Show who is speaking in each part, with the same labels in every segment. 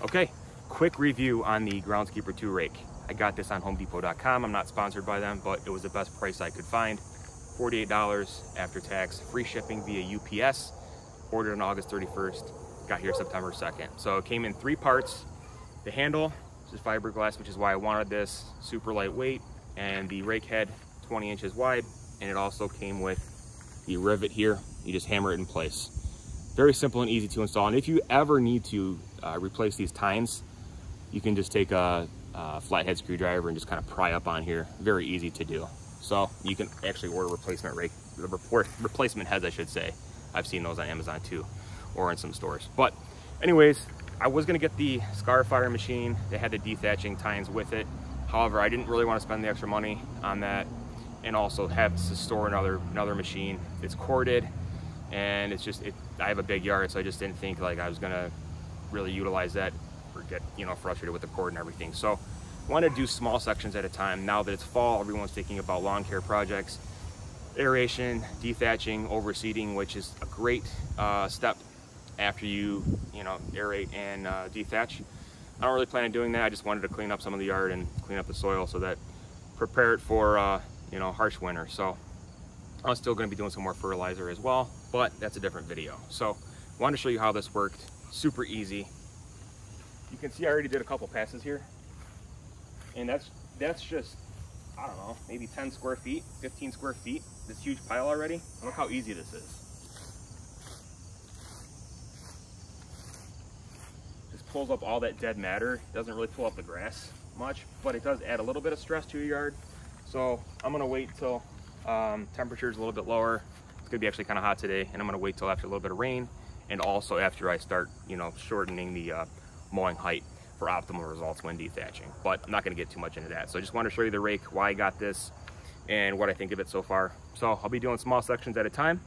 Speaker 1: Okay, quick review on the Groundskeeper 2 rake. I got this on HomeDepot.com. I'm not sponsored by them, but it was the best price I could find. $48 after tax, free shipping via UPS. Ordered on August 31st, got here September 2nd. So it came in 3 parts. The handle, this is fiberglass, which is why I wanted this, super lightweight, and the rake head, 20 inches wide, and it also came with the rivet here. You just hammer it in place. Very simple and easy to install. And if you ever need to replace these tines, you can just take a flathead screwdriver and just kind of pry up on here. Very easy to do. So you can actually order replacement rake, replacement heads, I should say. I've seen those on Amazon too, or in some stores. But anyways, I was gonna get the Scarifier machine. They had the dethatching tines with it. However, I didn't really want to spend the extra money on that, and also have to store another machine. It's corded, and it's just, I have a big yard, so I just didn't think like I was gonna really utilize that or get, you know, frustrated with the cord and everything. So I wanted to do small sections at a time. Now that it's fall, everyone's thinking about lawn care projects, aeration, dethatching, overseeding, which is a great step after you aerate and dethatch. I don't really plan on doing that. I just wanted to clean up some of the yard and clean up the soil so that prepare it for harsh winter. So I'm still going to be doing some more fertilizer as well, but that's a different video. So I wanted to show you how this worked. Super easy. You can see I already did a couple passes here, and that's just, I don't know, maybe 10 square feet, 15 square feet, this huge pile already. Look how easy this is. Just pulls up all that dead matter. It doesn't really pull up the grass much, but it does add a little bit of stress to your yard. So I'm gonna wait till temperature's a little bit lower. It's gonna be actually kind of hot today, and I'm gonna wait till after a little bit of rain, and also after I start, shortening the mowing height for optimal results when dethatching. But I'm not gonna get too much into that. So I just wanted to show you the rake, why I got this, and what I think of it so far. So I'll be doing small sections at a time.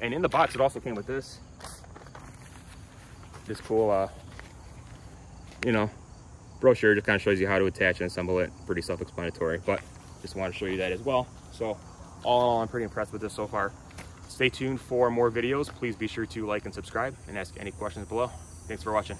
Speaker 1: And in the box, it also came with this cool, brochure. Just kind of shows you how to attach and assemble it. Pretty self-explanatory, but just wanted to show you that as well. So all in all, I'm pretty impressed with this so far. Stay tuned for more videos. Please be sure to like and subscribe and ask any questions below. Thanks for watching.